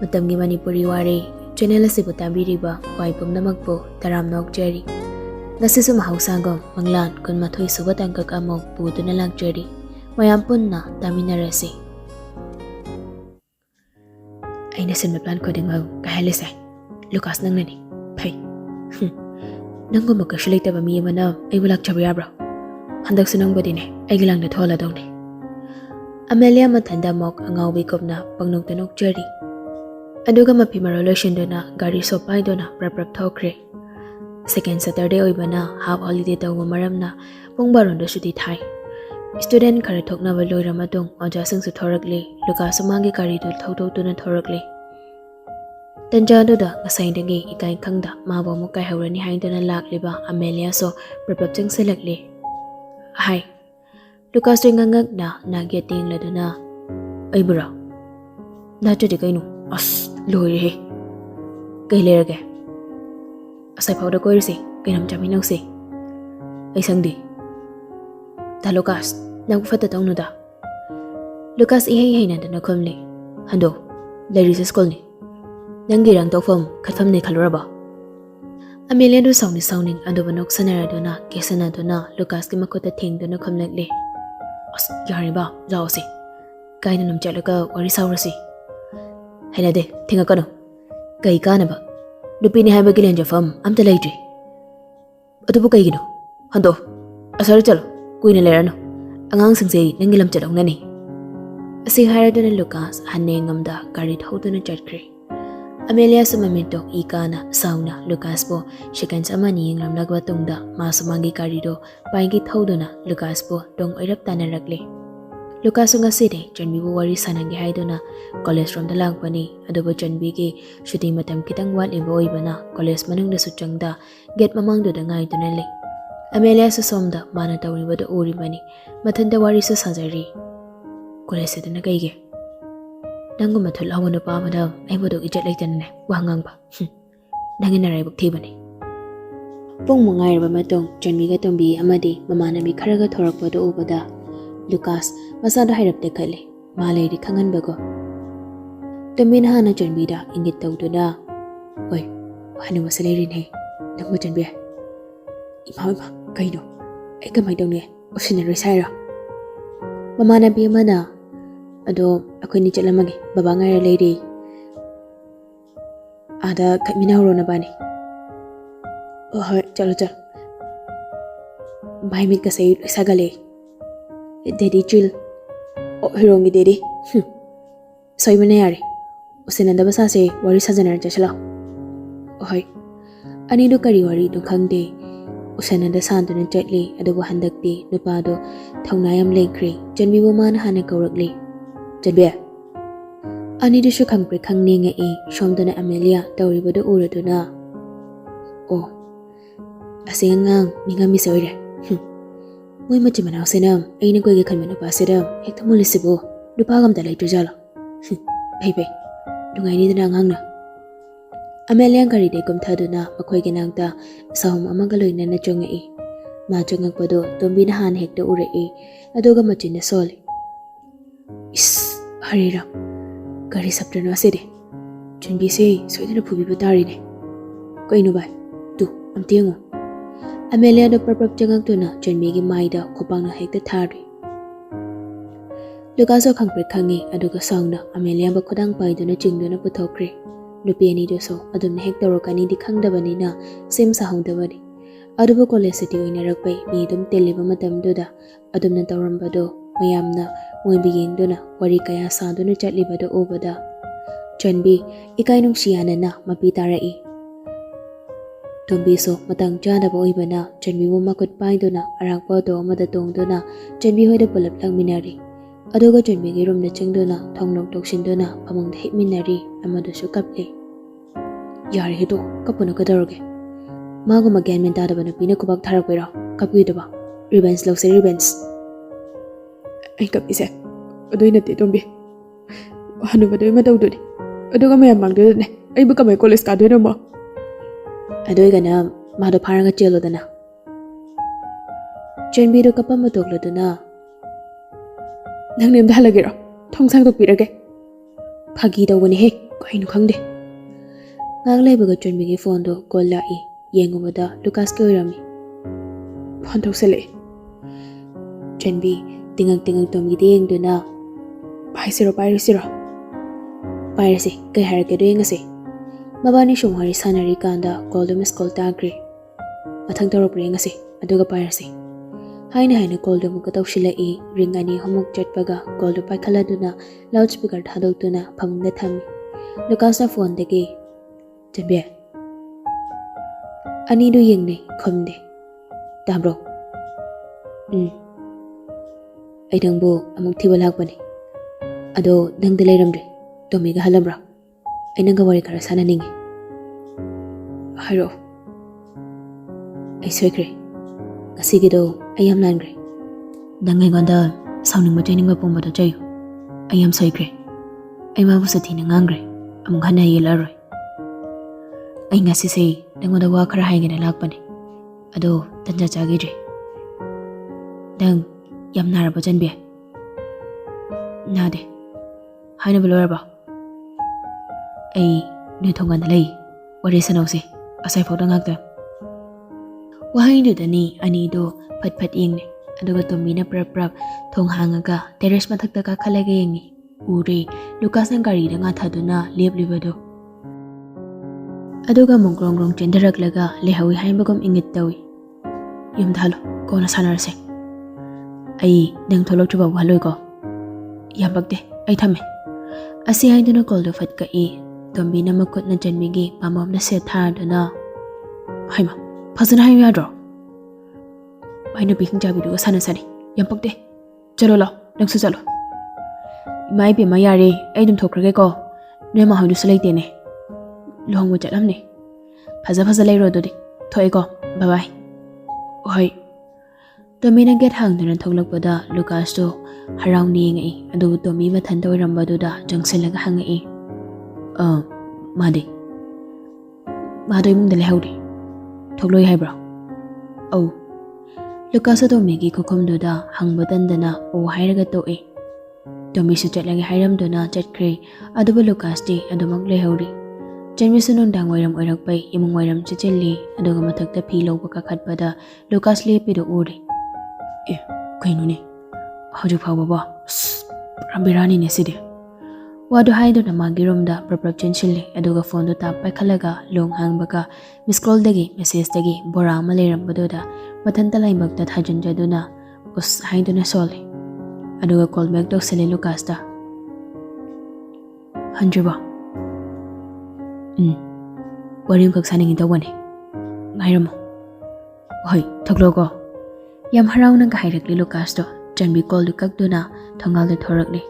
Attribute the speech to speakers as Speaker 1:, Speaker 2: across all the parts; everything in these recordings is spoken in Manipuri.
Speaker 1: Matamgi Manipuri Wari channel asibu tambiriba waipum namakpo taram nokjari ngasisu mahausagom Manglan Nungcthoi suba tangkak amok puduna lagjari mayam punna taminarasi aina sinma plan ko ding kahalise Lucas nang nani phai nanggo makashulay taba mi mana ay bulak chabya bro handak sinang bodine ay gilang na thola dong ne Amelia matanda mok angaw bikop na pangnok tanok jari aduga mapimarolosyon do na gari sopay do na rap thokre second Saturday oiba na half holiday daw maram na pungbaron do suti thai student kare thokna baloy ramadong oja sang su thorakle Lucas sumangi gari do thau to na thorakle tanja do da ngasai dangi ikai khangda mabo mo kai hawrani hain do na lakliba Amelia so rap chang selakle hai Lucas ngangak na nageting la do na ay bra na chudi kainu as lôi he cây lê kìa sai phao đã coi gì cây nằm chăm hinau gì ai sang đi ta Lucas đang phát tờ tông nữa ta Lucas ý hay nè nó không lệ hắn đồ lấy đi school nè đang ghi rằng tàu phẩm khát phẩm này khalo ba Amelia do sau nè anh đồ bên ốc sana đó na kê sana đó na Lucas cái mà có thể thèn đó nó không lệ lệ as giờ này ba giàu gì cây nằm chạy là cái Wari sau rồi gì hay là đây thình cái nào cây cá nào vậy đôi bên hai bên cái liền cho phẩm am ta lấy gì ở đâu cây gì đâu hắn đâu à sao chalo quỳ này lấy nó anh ngang sang gì nên cái làm chợ đông này si hai đứa nên Lucas hắn nên ngâm đã cari thâu tôi nên chặt kề Amelia sama minto ikana sauna Lucas po shikan sama ni yang lam lagwa tungda masumangi cari do paingi thâu do na Lucas po dong oirap tanan rakle Lucas nga side Janbi bu Wari sanangi hai do na college from dalang pani adobo Janbi ki shooting matam kitang wat iboi bana college manung da suchangda get mamang do da ngai do na le Amelia sa somda mana tawri ba do uri mani mathanda Wari sa sajari college da na kai ge dango mathul awano pa madam ai bodo ijat laitan ne wangang ba dangin na rai buk thi bani pong mangai ba matong Janbi ga tombi amadi mamana mi kharaga thorak ba do ubada Lucas masada hairap te khale malai ri khangan bago tamin hana Janbi da ingit taw do na oi hanu masalai rin he nangmo Janbi ima kai no ai kamai dong ne osin ri sai ra mama na bi mana ado akhoi ni chalamage baba ngai lai ri ada khamina ro na bani oh chalo bai mit ka sai sagale Daddy chill. Oh, hirongi daddy. Soy mana yari. Usin anda basa se Wari sajanar jachla. Oh hai. Ani do kari Wari do khangde. Usin anda sandu na chatli adobo handakti nupa do thaunayam lengkri. Janbi bo man hana kaurakli. Janbi. Ani do shu khangpre khangni nga e shom do na Amelia tawri bo do ura do na. Oh. Asingang ninga mi soire. Moi ma chimana senam aina koi ge khanmena pa seram hek thamul sibo dupa gam dalai to jala bhai dungai ni dana ngang na Amelia gari de kum thaduna makhoi ge nangta sahum amaga loina na chonga e ma chonga pado tombi na han hek to ure e adoga machine sole is harira gari saptana sede chunbi se soidana phubi batari ne koinu bai tu amtiango Amelia do perpap jangak tu na Janbi gi mai da khopang na hekta thari Lucas so khangpre khangi aduga song na Amelia ba khodang pai do na ching do na puthokre nupi ani do so adum na hekta ro kani di khangda bani na sem sa hong da bani aduba college city oina rakpai mi dum teleba matam do da adum na tawram ba do mayam na moi bi yeng do na Wari kaya sa do na chatli ba do obada Janbi ikai nung siana na mapi tarai Tombi so matang jana bo ibana Janbi mo makot pai do na arang po do amada tong do na Janbi hoy da pulap lang minari adoga Janbi gi room na chang do na thonglong toksin do na pamong da hit minari amado so kaple yari hito kapuno ka daroge mago magyan men da bana pina kubak tharak pera kapi do ba ribbons law se ribbons ai kap ise adoi na te Tombi hanu ba do ma daw do ni adoga mayam mang do ne ai ba kamay college ka do na mo Adoy gana mado paranga chelo dana Janbi do kapam matoklo dana nang nem da lagero thong sang tok pirage phagi do woni he Kainu khangde. Ngang laibaga chunbigi phone do call lai yengubada Lucas ke oirami. Phone thoksale. Chunbi tingang tomgi de yengduna paisiro. Pairasi kai harake do yengase. Mabani shumhari sanari kanda call do miss call tagri. Mathang taro prengase aduga pairasi. Haina call do muka tawsilai ringani homuk chatpaga call do paikhaladuna loudspeaker thadokduna phamungda thami. Lucas na phone degi Jambe Ani do yengne khomde Tabro Ai dangbo amuk thiba lakbani Ado dangda leiramre Tomi ga halabra Ai nanga wari kara sana ningi Hairo Ai soikre Kasigi do ai am langre Dangai gonda sauning ma training ma pomba do chayo Ai am soikre Ai ma bu sathi na ngangre amuk hana yelaroi Ai ngasi sei dangoda wa khara haigena lakpani ado tanja chagire dang yam naraba janbe nade haina baloraba ai Ningthouja na lei wari sanause asai phoda ngakta wahai du dani ani do phat yengne aduga tomina prap thong hangaga terrace mathakta ka khalaga yengi ure Lucas na gari da nga thaduna leblibado Aduga mongkrong chendaraklaga lehawi haimagom ingit tawi yum dhalo kona sanarse ai dang tholok chuba waloi ko yambakde ai thame asi haiduna koldo fatka e tombi na makut na janmigi pamom na se thaduna haima phasana hayu yadro mainu biking jabi duga sanasani yambakde chalo lo naksu chalo mai bi mayare ai dum thokrage ko nema haudu sulaite ne Long mo chalam ne Phaza leiro dodi Thoi ko bye bye Oi Tomina get hang dun thoglakpada Lucas do harang ni ngai adu tomi ma than toy ramba do da jangsen laga hang ngai Madi mung de lehaudi Thogloi hai bro Oh Lucas do megi ko kom do da hang batan dana o hairaga to e Tomi su chat laga hairam do na chat kre adu Lucas di adu mang lehaudi Janmisunong dang wairam oirakpai imong wairam chichilli aduga mathakta phi lawba ka khatpada Lucas lepido uri kainu ne haju phawa ba rambirani ne sidi wadu haido na magirumda prap chenchilli aduga phone do tap pai khalaga long hangbaga miss call dagi message dagi bora maleram badoda mathanta laimakta thajun jaduna us haido na sole aduga call back to sele Lucas da hanjuba Warim kak saning ita wane Ngairamo Hoi, thoklo ko Yam haraw nang kahairakli Lucas do Janbi call du kak do na Thongal do thorakli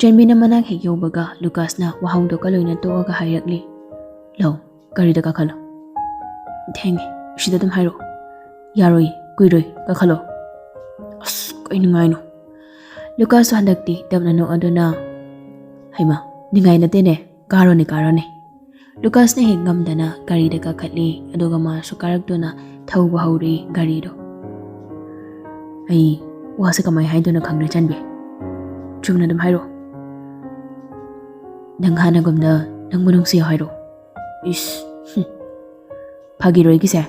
Speaker 1: Janbi na manang hegyo baga Lucas na wahang do kaloy na to ka hairakli Law, gari da kakalo Thengi, shida dam hairo Yaroi, kuiroy, kakalo As, kay ngay no Lucas do handakti dam na no ado na Haima, ningay na tine Karo ne Lucas na hingamdana gari da kakatli aduga ma sukarak do na thawba hauri gari do ai wasa kamay haido na khangre chanbe chumna dam hairo nang hana gomda nang munong siya hairo is phagiroi kise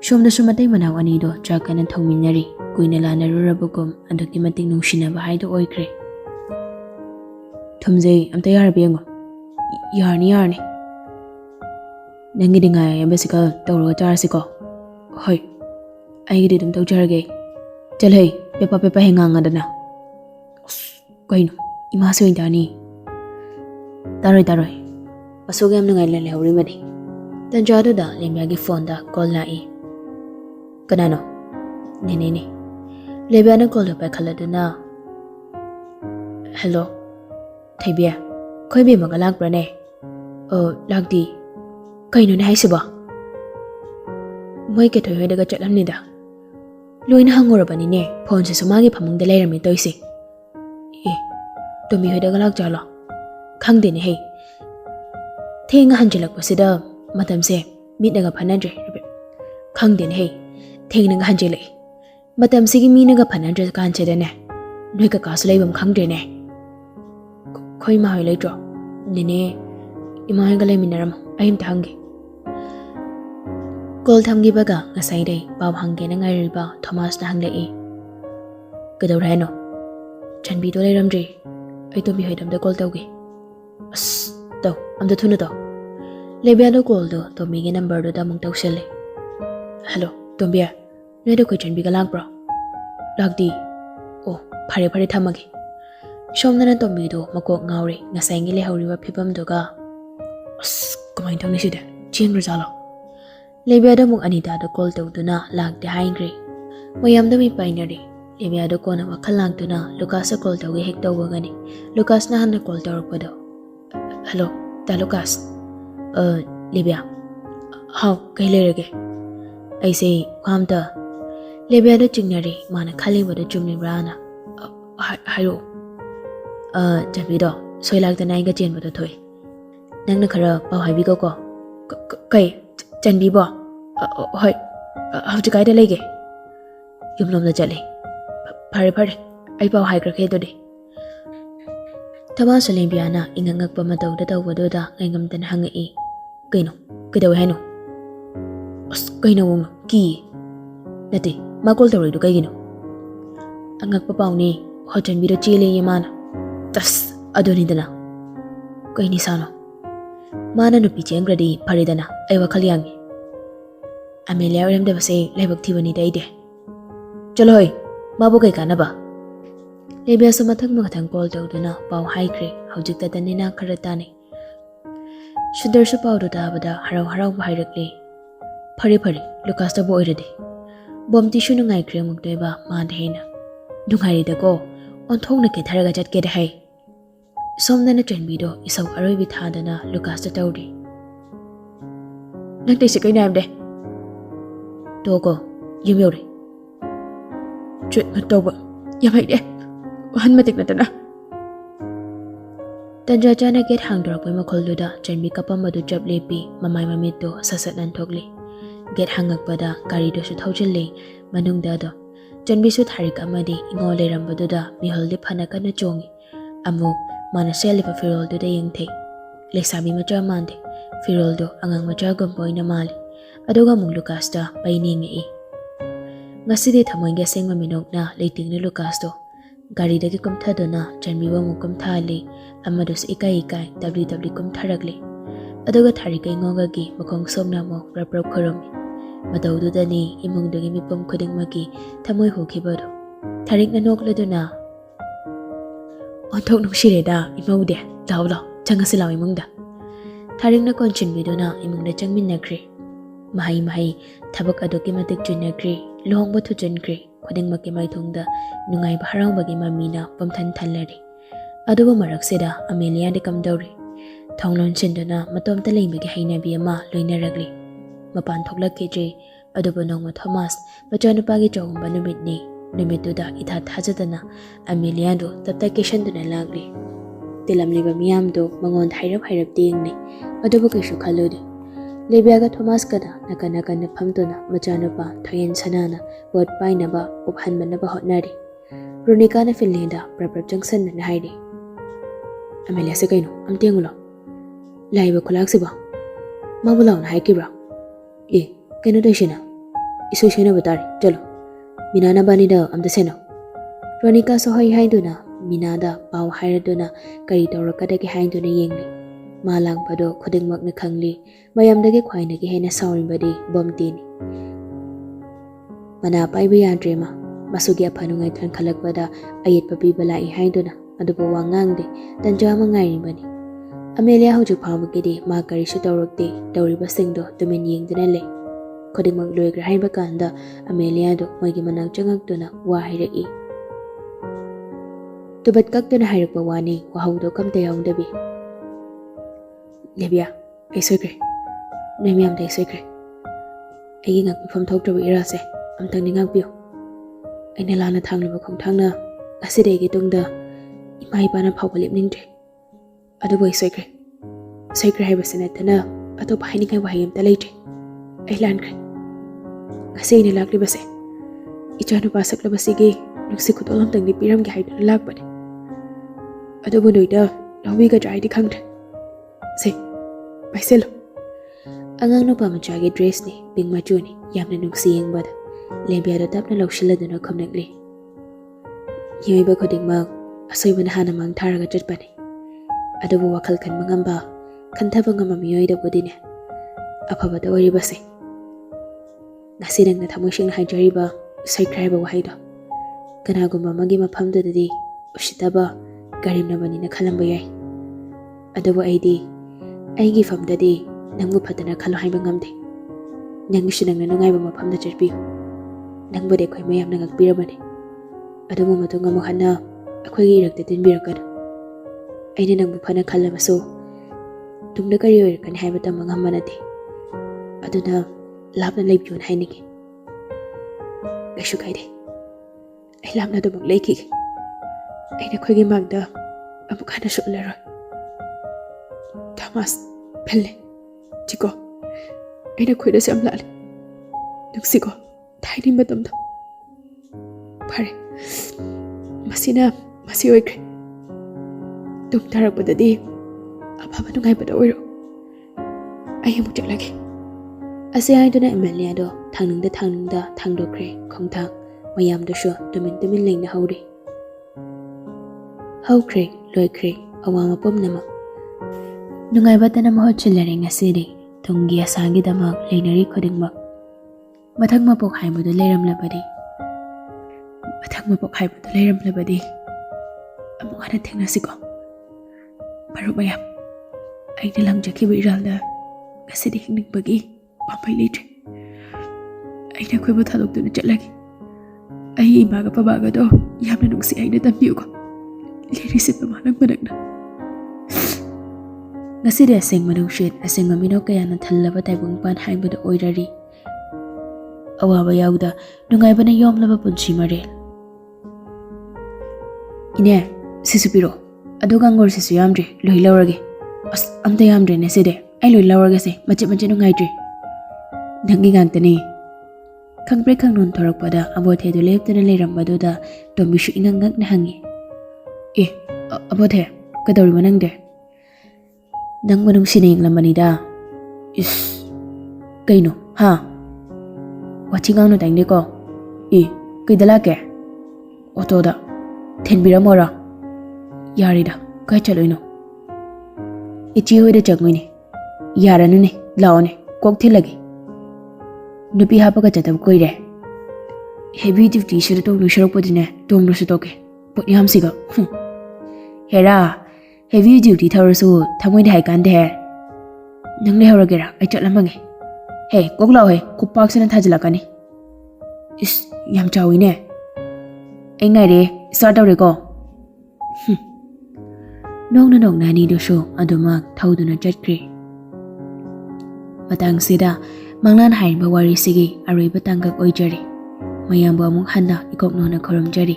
Speaker 1: shomda sumatay manaw ani do chaka na thawminari kuina lana rurabugum adukti mating nungsinaba haido oikre thumjay amta yarbiyango Yarni Nangi dinga yambasika tawro charasiko Hoi Ai gidi dum taw charage Chalhei pepa henganga dana Kainu ima soin dani Taroi Pasugam nungai lele hori madi Tanjado da lemyagi phone da call lai Kanano Ne Lebyana call do pa khaladuna Hello Thaibia Khoi bi magalak brane Lakdi Kainu ne haisiba Moi ke thoi daga chatlamni da Loina hangorabani ne phone se sumagi phamungda leirami toisi Tomi hoida galak jala khangde ne hei Thenga hanjilak pasida matamse mitnaga phanadre khangde ne hei thengnaga hanjilai matamse gi minaga phanadre kanche de ne noi ka kasulai bam khangde ne khoi ma hoi leitro Nene, ima hangga leminaram, ayim tahangi. Kol thamgi baga ngasai day pau hangge na ngai riba Thomas na hanglai. Kadaw reno. Chanbi to leiramdri. Ay to bihoy damda kol tawgi. As taw, amda thuna taw. Lebia do kol do Tommy ge number do da mung taw sele. Hello, Tombi. Noi do koi chanbi ga lag bro. Lag di. Oh, phare thamagi. Shomna na Tombi do makok ngauri ngasai ngi le hawriwa phibam do ga. As kamai tawni sida. Ching rizalo. Lebia do mung anita do kol taw do na lag de haingri. Mayam do mi painari. Lebia do ko na wakal lag do na Lucas kol taw ge hek taw gani. Lucas na han na kol taw pa do. Hello, ta Lucas. Lebia. How kay lerege? Ay say kwamta. Lebia do chingnari mana khali wada chumni brana. Hayo. Chanbi do soy lag da nai ga chen wada thoi. Nang na khara pau hai bi ko ko. Kay Chanbi bo. Hoi. How to guide a lege? Yumlom da jale. Pare. Ay pau hai kra khe do de. Tama sa Lebia na ingangak pa mataw da taw wado da ngay ngam tan hangai. Kaino. Kadaw hai no. As kaino wong ki. Nati. Makol taroy do kay gino. Angak pa pao ni ho Chanbi do chile yamana. Tas adoni dana. Kay ni sano. Mana no picheng gradi paridana ay wakal yangi. Amelia ram da base laibak thibani da ide. Chalo hoy, mabo kay kana ba? Lebia sa mathang call taw dana pau hai kre hawjik ta danina kharatani. Shudar su pau do da bada haraw bhairakli. Phari Lucas da boy rede. Bom tishu no ngai kre muk ba ma dheina. Dunghari da ko on thong na ke tharaga jat ke dai. Somna na Chanbi do isaw aroi bi thadana Lucas da tawdi. Nang te se kai nam de. To ko yum yori. Chuyện ngặt tàu bận. Yam hai de. Han matik na tana. Tanja chana get hang dor poi makhol do da Chanbi kapam madu jab lepi mamai mamit do sasat nan thokli. Get hangak pada kari do su thauchil le manung da do. Chanbi su tharik amadi ingo le ram badu da mihol de phana kana chongi. Amuk mana selipa firol do da yengthei. Lesabi macha mande. Firol do angang macha gomboy na mali. Adoga mung Lucas da paini ngi. Ngasidi thamoy ge sengma minok na leiting ni Lucas do. Gari dagi kumtha do na Chanbi wa mung kumtha le amado sa ikai WW kumtha ragli. Adoga tharikay ngonga gi makong somna mo prap kharomi. Mataw do da ni imong dogi mipom khuding magi thamoy hokiba do. Tharik na nokla do na. Onthok nung shire da imau de lawlo changasilaw imong da. Tharik na kon Chanbi do na imong da changmin na kre. Mahai thabak adoki matik chun na kre. Lohong ba thujan kre. Khuding maki mai thong da nungai ba harang bagi mamina pamthan thalari. Aduba marak seda Amelia de kamdawri. Thonglon chindona matom ta leimbagi haina bi ama loina ragli. Mapan thoklak ke je aduba nongma Thomas machanupagi chawumba numit ni numituda itha thajadana Amelia do taptakation duna lagli. Tilamliba miyam do mangon hairap dingni aduba kishu khaludi. Lebia ga Thomas kada nakanakan na phamtona machanupa thoyen sanana word painaba uphanman na ba hotnari. Runika na Finlanda prap junction na haidi. Amelia se kaino amtengulo. Laiba kulak siba. Mabulaw na haikibra. Kaino da shina. Isu shina batari chalo. Minana bani da amda seno. Runika so hai haiduna minada pau hairaduna kari tawrakada ki haiduna yengli. Malang pado khuding mak na khangli mayam dagi khwaina gi hena saurin badi bomtini. Mana paiba yadrema masugi aphanungai than khalak bada ayet papi balai haiduna adubo wangang de tanja mangai bani. Amelia hoju phamugidi ma kari su tawrakte tawriba singdo tumin yengduna le. Khuding mak loigra haiba kanda Amelia do moigi manang changak duna wa hairaki. Tubat kak duna hairakpa wani wa hawdo kam tayong dabi. Lebia, ay soykre. Nami amda ay soykre. Ay ngak mifam thoktra ba irase, amtang ni ngak biyo. Ay nalana thang liba kong thang na aside ay gitong da imay pa na pawalip ningdre. Ado ba ay soykre. Soykre hay basanata na ato pa hay ni kay wahayam talaytre. Ay lankre. Kasi inilak liba se. Ichano pasak liba sige, nagsikot olam tang ni piram gi hay na lag pa de. Ado ba noy da, lawi ka jay di kangdre. Se, paiselo. Angang nupa machagi dress ni, pink machu ni, yamna nungsi yang bada. Lebya do tapna laushila do na khomnakli. Yoi ba khoding ma asoi bana hana mang tharaga chatpani. Adubu wakal kan mangamba, kantaba ngama miyoi da bodine. Afaba da ori base. Ngasi nang na thamoshing haijari ba, saikrai ba wahai do. Kanagumba magi mafamda dadi, ushitaba, garim na bani na khalamba yai. Adubu aidi, aigi famda di, nangmu patana khalo hai bangamde. Nangishu nang na nungai ba mafamda chatpiyo. Nang bade koi mayam na ngakpira bani. Adubu matunga mo hana, akwai gi irakta tinbirakado. Aina nang bufana khalaba so, tungda kari oir kan hai bata mangamba nati. Aduna, labna leipyon hai niki. Gashu kaide. Ay labna do bang leikiki. Aina koi gi magda, amukana shu'laroi. Thomas, pelle, chiko. Aina koi da siyam lali. Nuksiko, thaini matamda. Pare, masina, masi oikre. Tum tarakpadadi, ababa nungai pada oiro. Ay amuk chaklagi. Ase ay duna MMW do, thangningda thangdokre, khongthang, mayam do sho, tumin leng na hauri. Haukre, loikre, awama pom namak. Nungai bata na mahot chilare ngasiri, tunggi asagi damak, lenari khodingmak. Mathang mapok hai mo do leram labadi. Mathang mapok hai mo do leram labadi. Amuk hana thengna siko. Baru mayam, ay nilang jaki ba iralda kasi dihingning bagi pampay litre. Ay na ko'y matalog doon na lagi. Ay imaga pa baga do, yam na nung si ay na tambiyo ko. Lirisit pa manang manag na. Ngasi di asing manungshit, asing maminaw kaya na talaba tayo bang panhain ba do oirari. Awa ba yawda, nung ay ba na yom laba punsi maril. Ine, sisupiro. Adugang ngor sa suyamdre, lohi lawarage. As amta yamdre na side, ay lohi lawarage se, macet nung haidre. Nangingang tani. Kang pre kang nun torak pada, abote do lepta na leram bado da, dombishu ingangak na hangi. Abote, kadawri manang de. Nang manung sinayang lamani da. Is, kaino, ha? Wachingang no tayng de ko. Kay dalake. Oto da, tenbira mora. Yarida, kaya chaloy no. Ichi hoy da chagmoy ni. Yara no ni, lao ni, kog tilagi. Nupi hapa ka chatab koy re. Heavy duty shira tog nusharok po din tong nusa toke. Pot ni hamsiga. Hera, heavy duty thawar su, thamoy di haikan de her. Nang lehawar gira, ay chat lamang Hey, kog lao kog pak sinan thajilaka ni. Is, yam chawi ne. Ay ngay re, start out re ko. Nong na ni do show adumak thauduna chatkri. Matang sida Manglan hain ba Wari sige aroy batangkak oijari. Mayang ba mong handa ikok no na korom jari.